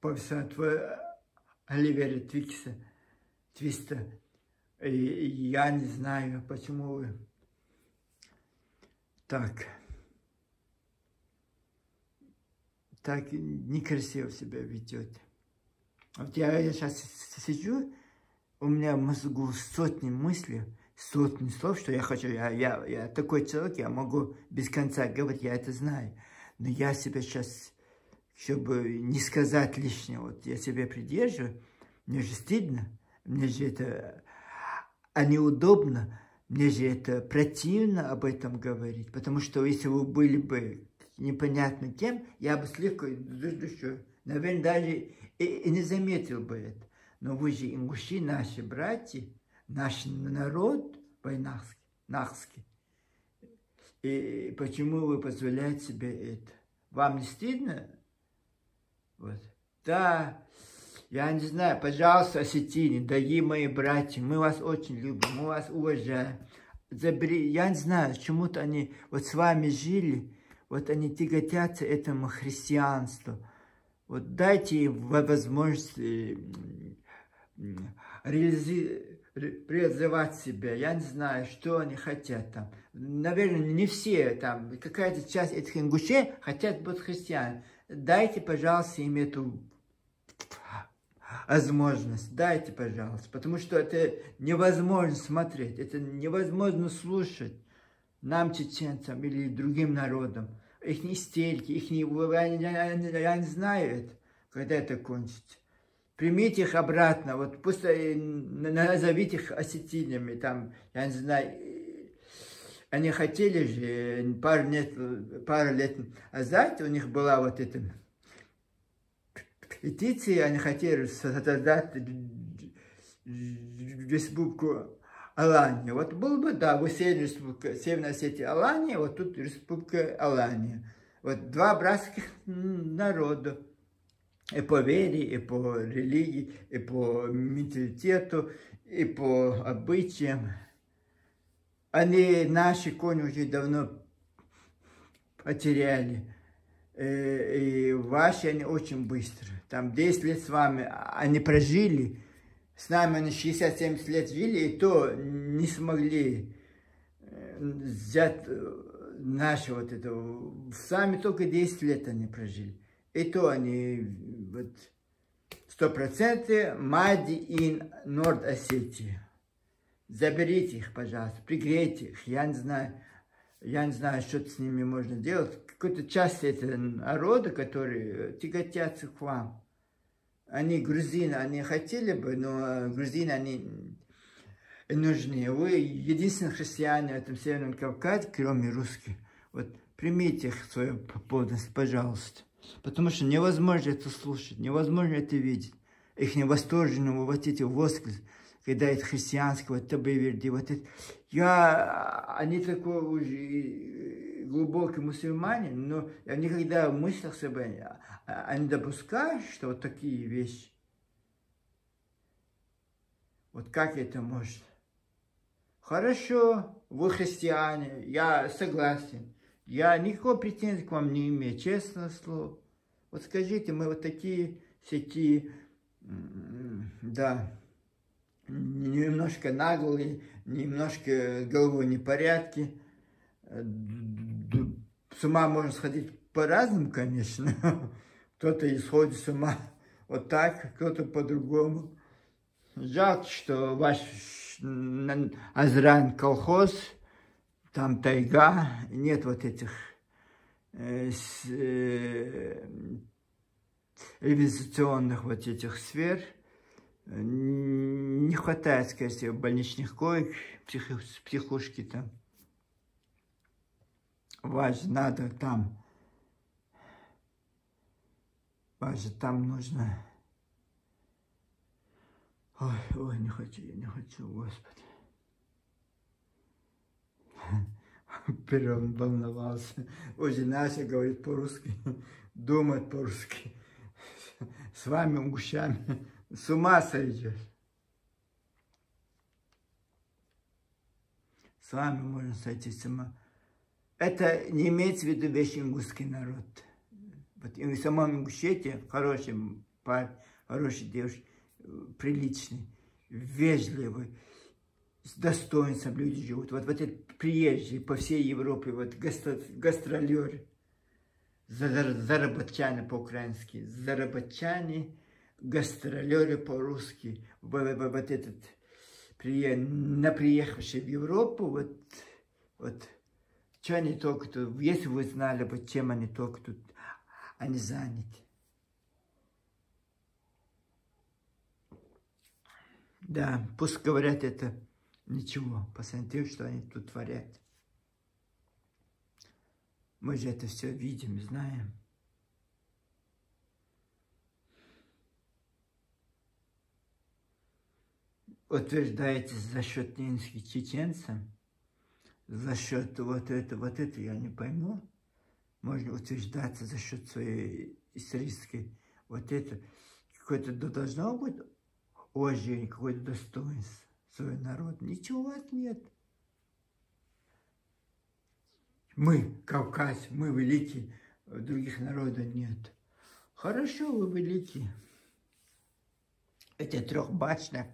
Speaker 1: повествование Оливера Твиста. И я не знаю, почему вы так некрасиво себя ведете. Вот я сейчас сижу, у меня в мозгу сотни мыслей, сотни слов, что я хочу. Я такой человек, я могу без конца говорить, я это знаю. Но я себя сейчас, чтобы не сказать лишнего, вот я себя придерживаю, мне же стыдно, мне же это неудобно, мне же это противно об этом говорить. Потому что если вы были бы непонятно кем, я бы с легкой душой, наверное, даже и не заметил бы это. Но вы же ингуши, наши братья, наш народ войнахский. И почему вы позволяете себе это? Вам не стыдно? Вот. Да, я не знаю, пожалуйста, осетины, дорогие мои братья, мы вас очень любим, мы вас уважаем. Я не знаю, почему-то они вот с вами жили, вот они тяготятся этому христианству. Вот дайте им возможность реализовать себя. Я не знаю, что они хотят там. Наверное, не все там. Какая-то часть этих ингушей хотят быть христианами. Дайте, пожалуйста, им эту возможность. Дайте, пожалуйста. Потому что это невозможно смотреть. Это невозможно слушать нам, чеченцам или другим народам. Их истерики, я не знаю это. когда это кончится. Примите их обратно, вот пусть назовите их осетинями, там, я не знаю, они хотели же пару лет назад, у них была вот эта петиция, они хотели создать республику Алания. Вот было бы, да, в Северной Осетии Алания, вот тут республика Алания. Вот два братских народа. И по вере, и по религии, и по менталитету, и по обычаям. Наши кони уже давно потеряли. И ваши они очень быстро. Там 10 лет с вами они прожили. С нами они 60-70 лет жили, и то не смогли взять наше вот это. Сами только 10 лет они прожили. И то они вот 100% Made in Норд-Осетии. Заберите их, пожалуйста, пригрейте их. Я не знаю, что с ними можно делать. Какой-то часть этого народа, которые тяготятся к вам. Они грузины, они хотели бы, но грузины, они нужны. Вы единственные христиане в этом Северном Кавказе, кроме русских. Вот примите их в свою подданность, пожалуйста. Потому что невозможно это слушать, невозможно это видеть. Их невосторженного вот эти возгласы, когда это христианского, вот табеверди, вот это. Они такой уже глубокий мусульманин, но я никогда в мыслях себе не допускаю, что вот такие вещи. Вот как это может? Хорошо, вы христиане, я согласен. Я никакой претензий к вам не имею, честное слово. Вот скажите, мы вот такие, да, немножко наглые, немножко головой не в порядке. С ума можно сходить по-разному, конечно. Кто-то исходит с ума вот так, кто-то по-другому. Жалко, что ваш Азран колхоз, там тайга, нет вот этих цивилизационных вот этих сфер. Не хватает, скорее, больничных коек, психушки там. Важно, надо там. Важно, там нужно. Ой, не хочу, Господи. Первым волновался. Уже Настя говорит по-русски, думает по-русски. С вами, ушами, с ума сойдешь. С вами можно сойти с ума. Это не имеется в виду весь ингушский народ. Вот и в самом Ингушетии хороший парень, хороший девушка, приличный, вежливый, с достоинством люди живут. Вот эти приезжие по всей Европе, вот гастролеры, заработчане по-украински, заработчане, гастролеры по-русски. Вот этот приехавший в Европу, вот что они только тут, если вы знали, вот чем они только тут, они заняты. Да, пусть говорят это ничего, посмотрите, что они тут творят. Мы же это все видим, знаем. Утверждаете за счет ненских чеченцев, за счет вот это я не пойму. Можно утверждаться за счет своей исторической, вот это, какое-то должно быть уважение, какое-то достоинство свой народ. Ничего у вас нет. Мы, Кавказ, мы великие, других народов нет. Хорошо, вы великие. Эти трех башнях,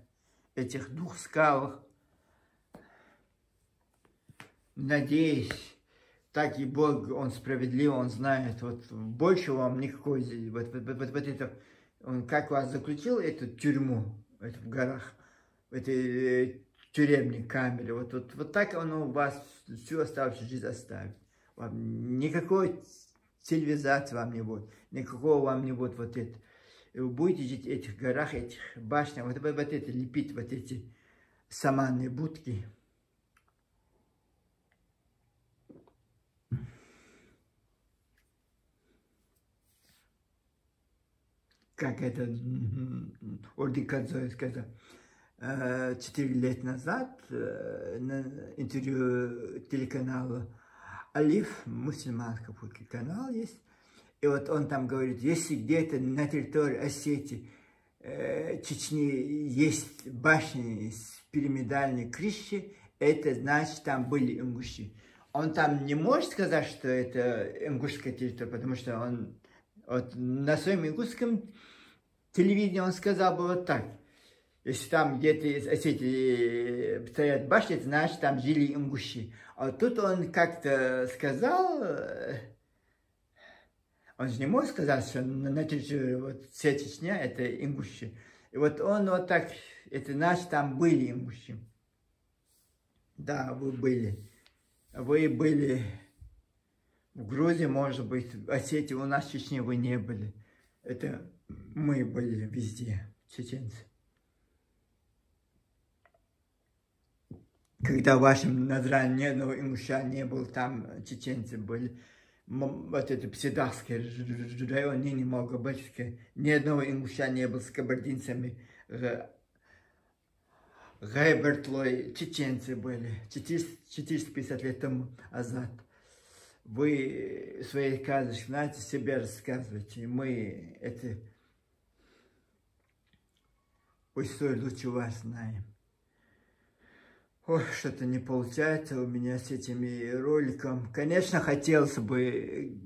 Speaker 1: этих двух скалах. Надеюсь, так и Бог, Он справедлив, Он знает. Вот больше вам никакой, вот это, Он как вас заключил, эту тюрьму, это в горах, в этой тюремной камере, вот так Он у вас всю оставшуюся жизнь оставит. Вам никакой цивилизации вам не будет, никакого вам не будет вот это. и вы будете жить в этих горах, этих башнях, вот это лепить, вот эти саманные будки. Как это Орди Кадзой сказал, 4 лет назад на интервью телеканала Алиф, мусульманский канал есть, и вот он там говорит, если где-то на территории Осетии, Чечни есть башни с пирамидальной крышей, это значит, там были ингуши. Он там не может сказать, что это ингушская территория, потому что он вот на своем ингушском телевидении он сказал бы вот так. Если там где-то из Осетии стоят башни, это значит, там жили ингуши. А тут он как-то сказал, он же не может сказать, что на территории вот, вся Чечня это ингуши. И вот он вот так, это значит, там были ингуши. Да, вы были. Вы были в Грузии, может быть, в Осетии, у нас в Чечне вы не были. Это мы были везде, чеченцы. Когда в вашем Назране ни одного ингуша не было, там чеченцы были. Вот это Псидавский район, не Малгобечский, ни одного ингуша не было с кабардинцами. Гайбертлой, чеченцы были, 450 лет тому назад. Вы свои сказочки, знаете, себе рассказываете. Мы это историю лучше вас знаем. Ой, что-то не получается у меня с этими роликами. Конечно, хотелось бы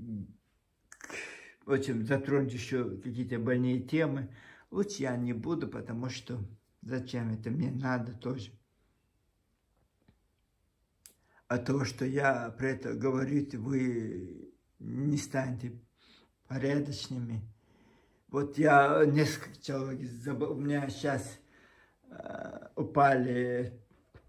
Speaker 1: очень затронуть еще какие-то больные темы. Лучше я не буду, потому что зачем это мне надо тоже. А то, что я про это говорю, вы не станете порядочными. Вот я несколько человек забыл, у меня сейчас упали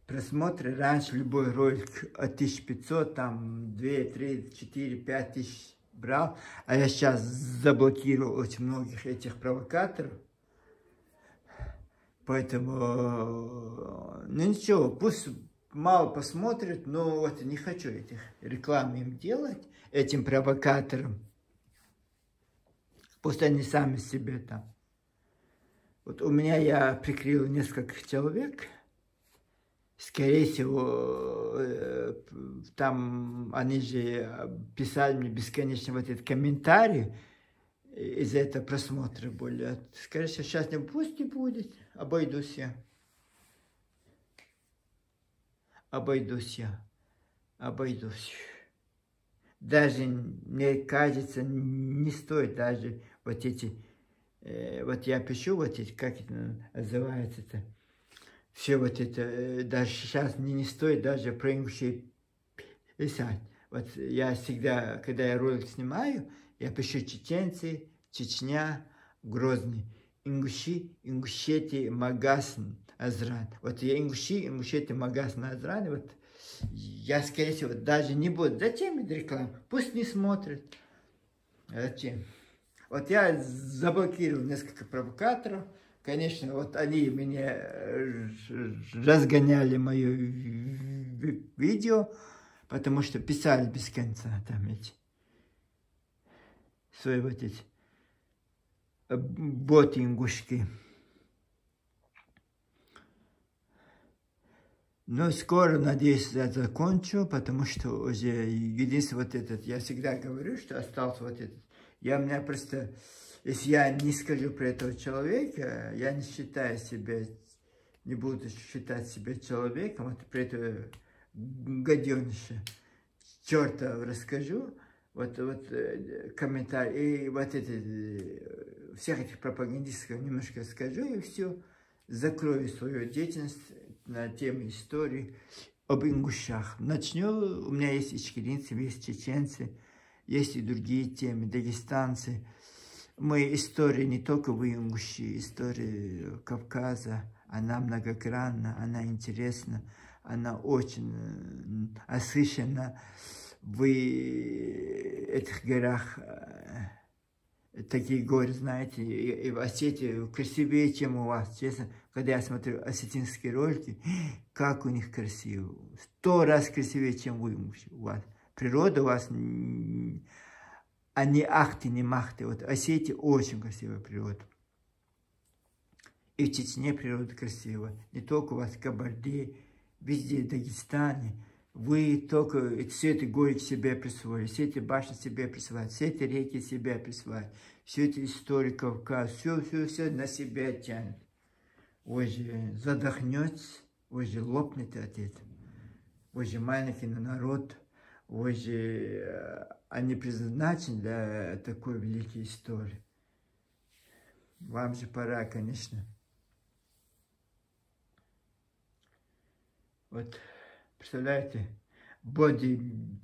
Speaker 1: просмотры. Раньше любой ролик от 1500, там 2, 3, 4, 5 тысяч брал. А я сейчас заблокировал очень многих этих провокаторов. Поэтому, ну ничего, пусть мало посмотрят, но вот не хочу этих реклам им делать, этим провокаторам. Пусть они сами себе там. Вот у меня я прикрыл несколько человек. Скорее всего, там они же писали мне бесконечно вот этот комментарий, из-за этого просмотра более. Скорее всего, сейчас не, пусть не будет, обойдусь я. Обойдусь я, обойдусь. Даже, мне кажется, не стоит даже вот эти, вот я пишу вот эти, как это называется-то, все вот это, даже сейчас мне не стоит даже про ингушей писать. Вот я всегда, когда я ролик снимаю, я пишу чеченцы, Чечня, Грозный, ингуши, Ингушетия, Магасн, Азран. Вот я ингуши, Ингушетия, Магасн, Азран, вот я, скорее всего, даже не буду. Зачем это реклама? Пусть не смотрят. Зачем? Вот я заблокировал несколько провокаторов. Конечно, вот они меня разгоняли мое видео, потому что писали без конца там эти свои вот эти боты ингушки. Но скоро, надеюсь, я закончу, потому что уже единственное вот этот, я всегда говорю, что остался вот этот. У меня просто, если я не скажу про этого человека, я не считаю себя, не буду считать себя человеком, вот про этого гаденыша, черта расскажу, вот комментарий, и вот это, всех этих пропагандистов немножко скажу, и все, закрою свою деятельность на тему истории об ингушах. Начну, у меня есть ичкеринцы, есть чеченцы, есть и другие темы, дагестанцы. Моя история не только в ингуши, история Кавказа, она многогранна, она интересна, она очень освещена в этих горах. такие горы, знаете, и в Осетии красивее, чем у вас. Честно, когда я смотрю осетинские ролики, как у них красиво. 100 раз красивее, чем вы у вас. Природа у вас, а не ахты, не махты. Вот Осетия очень красивая природа. И в Чечне природа красивая. Не только у вас в Кабарде, везде, в Дагестане. Вы только все эти горы к себе присвоили, все эти башни себе присваивают, все эти реки себе присваивают, все эти истории Кавказа, все на себя тянет. Вы же задохнетесь, вы же лопнете от этого. Вы же маленький народ, вы же не предназначены для такой великой истории. Вам же пора, конечно. Вот. Представляете, бодибилдер,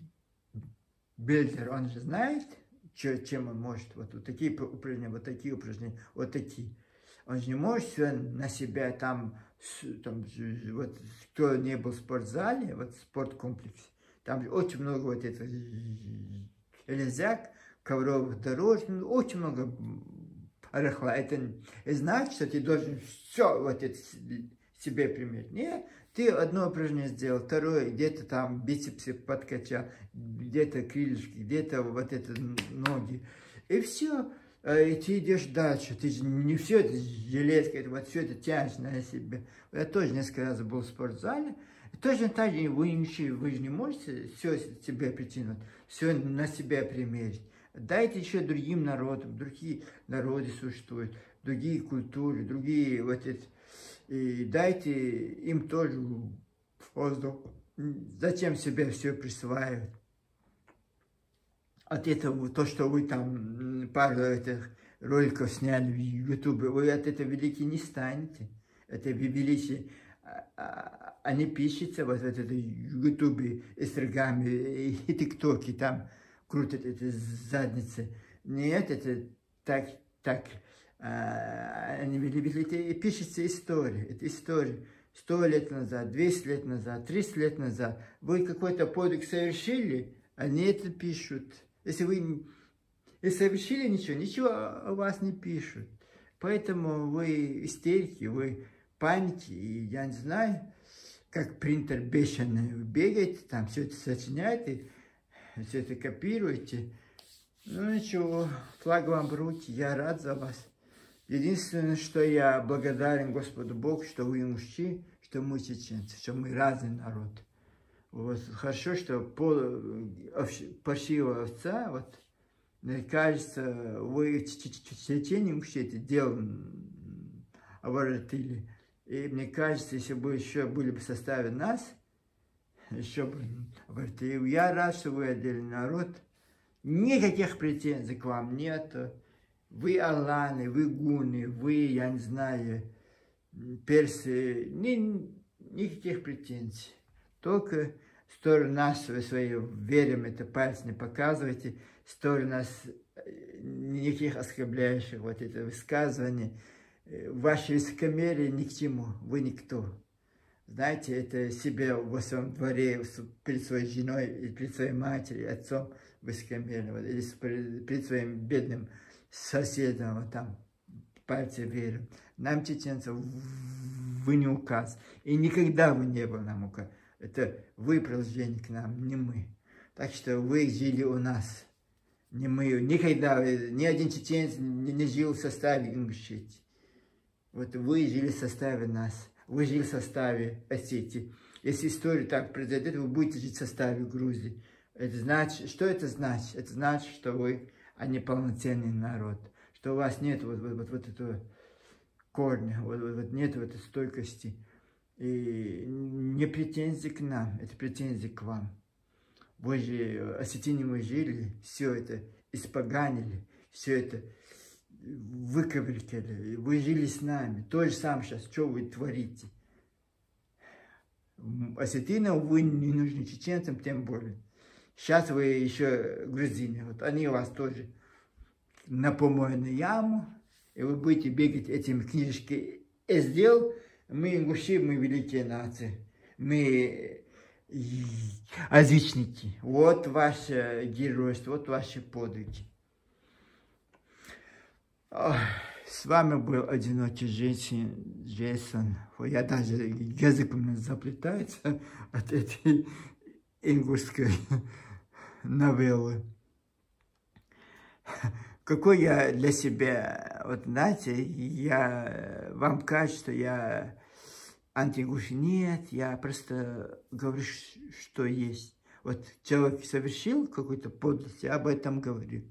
Speaker 1: он же знает, чем он может. Вот такие упражнения, вот такие упражнения, вот такие. Он же не может все на себя там вот кто не был в спортзале, вот в спорткомплексе, там очень много вот этого железяк, ковровых дорожек, очень много рыхла. Это значит, что ты должен все вот это себе примерить. Нет. Ты одно упражнение сделал, второе, где-то там бицепсы подкачал, где-то крылышки, где-то вот это ноги. И все. И ты идешь дальше. Ты же не все это железка, вот все это тянешь на себе. Я тоже несколько раз был в спортзале. И точно так же вы же не можете все себе притянуть, все на себя примерить. Дайте еще другим народам, другие народы существуют, другие культуры, другие вот эти. И дайте им тоже воздух. Зачем себе все присваивать? От этого, то, что вы там пару этих роликов сняли в Ютубе, вы от этого великий не станете. Это величие, они пишутся вот в этом Ютубе, Инстаграме и ТикТоке, там крутят эти задницы. Нет, это так. Они великие, и пишется история. Это история. 100 лет назад, 200 лет назад, 300 лет назад. Вы какой-то подвиг совершили, они это пишут. Если вы не совершили ничего о вас не пишут. Поэтому вы истерики, вы паники, и я не знаю, как принтер бешеный. Вы бегаете, там все это сочиняете, все это копируете. Ну ничего, флаг вам в руки, я рад за вас. Единственное, что я благодарен Господу Богу, что вы мужчины, что мы чеченцы, что мы разный народ. Вот хорошо, что паршивая овца, вот, мне кажется, вы в Чечне мужчины это дело оборотили. И мне кажется, если бы еще были бы в составе нас, еще бы оборотили. Я рад, что вы отдельный народ. Никаких претензий к вам нет. Вы аланы, вы гуны, вы, я не знаю, персы. Никаких претензий. Только в сторону нас вы своей верим, это пальцы не показывайте. В сторону нас никаких оскорбляющих вот это высказываний. Ваше высокомерие ни к чему, вы никто. Знаете, это себе во своем дворе, перед своей женой, перед своей матерью, отцом высокомерного, или перед своим бедным соседом, вот там, пальцы верим. Нам, чеченцам, вы не указ. И никогда вы не был нам указ. Это вы продолжение к нам, не мы. Так что вы жили у нас, не мы. Никогда ни один чеченец не жил в составе Ингушетии. Вот вы жили в составе нас. Вы жили в составе Осетии. Если история так произойдет, вы будете жить в составе Грузии. Это значит, что это значит? Это значит, что вы неполноценный народ. Что у вас нет вот этого корня, нет этой стойкости. И не претензии к нам, это претензии к вам. Вы же, осетине мы жили, все это испоганили, все это выковыркали. Вы жили с нами. То же самое сейчас, что вы творите. Осетинам вы не нужны, чеченцам тем более. Сейчас вы еще грузины, вот они у вас тоже на помойную яму, и вы будете бегать этими книжечками. И сделал, мы ингуши, мы великие нации, мы язычники. Вот ваше геройство, вот ваши подвиги. Ой, с вами был одинокий Джейсон. Ой, я даже язык у меня заплетается от этой ингушской новеллы. Какой я для себя, вот знаете, вам кажется, что я антиингуш? Нет, я просто говорю, что есть. Вот человек совершил какую-то подлость, я об этом говорю.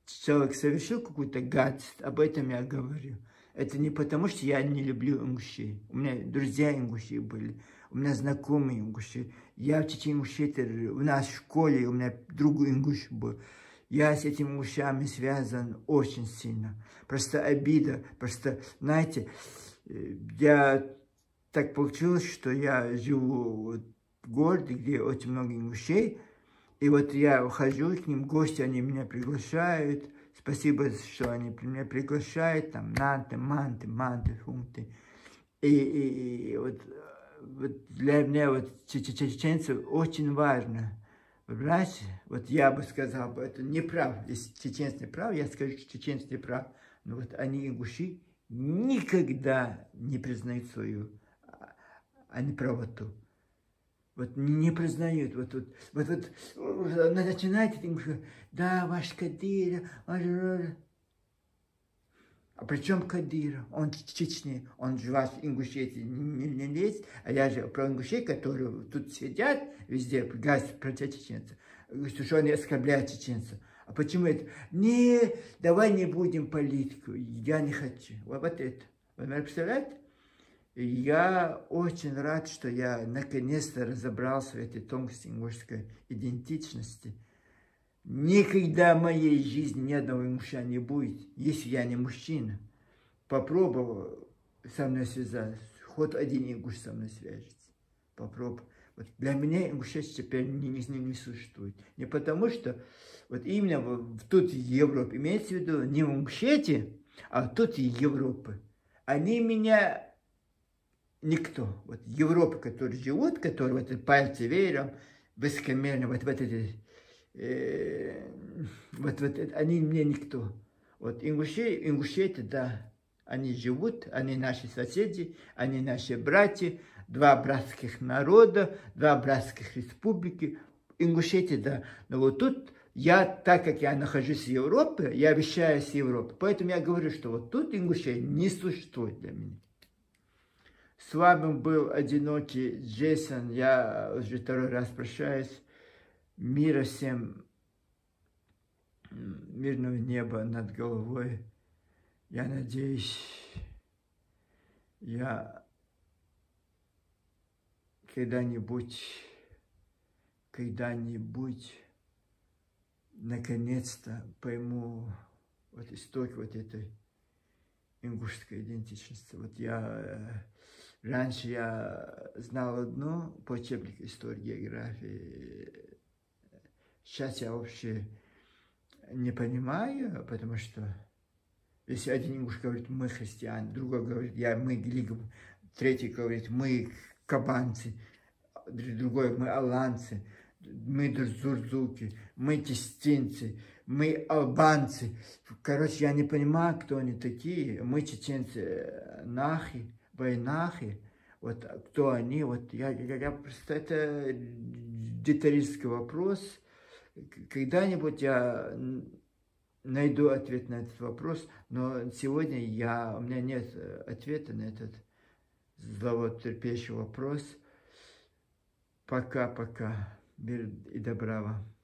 Speaker 1: Человек совершил какую-то гадость, об этом я говорю. Это не потому, что я не люблю ингушей. У меня друзья ингуши были, у меня знакомые ингуши. Я в Чечен-Ингушетии, у нас в школе, у меня друг ингуш был. Я с этими ингушами связан очень сильно. Просто обида, просто, знаете, я так получилось, что я живу в городе, где очень много ингушей. И вот я ухожу к ним в гости, они меня приглашают. Спасибо, что они меня приглашают, там, нанты, манты, фунты. И вот для меня вот чеченцы очень важно. Понимаете? Вот я бы сказал, это неправ. Если чеченцы не прав, я скажу, что чеченцы не прав. Но вот они, ингуши, никогда не признают свою неправоту. Вот не признают, вот начинает, да, ваш Кадиров, а при чем Кадиров? Он в Чечне, он же вас Ингушетии не лезет, а я же про ингушей, которые тут сидят везде, про чеченцев, что они оскорбляют чеченцев. А почему это? Не, давай не будем политику, я не хочу. Вот это. Вы представляете? Я очень рад, что я наконец-то разобрался в этой тонкости ингушской идентичности. Никогда в моей жизни ни одного ингуша не будет, если я не мужчина. Попробовал со мной связаться, хоть один ингуш со мной свяжется. Попробуй. Вот для меня ингуша теперь не существует. Не потому что, вот именно тут в Европе, имеется в виду не в Ингушетии, а тут и Европы. Они меня... Никто. Вот Европа, которые живут, которые вот пальцы веером, высокомерно, вот они мне никто. Вот ингушеты, да, они живут, они наши соседи, они наши братья, два братских народа, два братских республики. Ингушеты, да. Но вот тут я, так как я нахожусь в Европе, я вещаю с Европы, поэтому я говорю, что вот тут ингушей не существует для меня. С вами был одинокий Джейсон. Я уже второй раз прощаюсь. Мира всем, мирного неба над головой. Я надеюсь, я когда-нибудь наконец-то пойму вот истоки вот этой ингушской идентичности. Вот раньше я знал одно по учебнику истории, географии. Сейчас я вообще не понимаю, потому что если один ингуш говорит, мы христиане, другой говорит, мы глигов, третий говорит, мы кабанцы, другой, мы аланцы, мы дурзурзуки, мы тестинцы, мы албанцы. Короче, я не понимаю, кто они такие. Мы чеченцы, нахи, войнахи. Вот кто они? Вот я просто, это риторический вопрос. Когда-нибудь я найду ответ на этот вопрос, но сегодня у меня нет ответа на этот злотерпящий вопрос. Пока-пока. Мир и добра вам.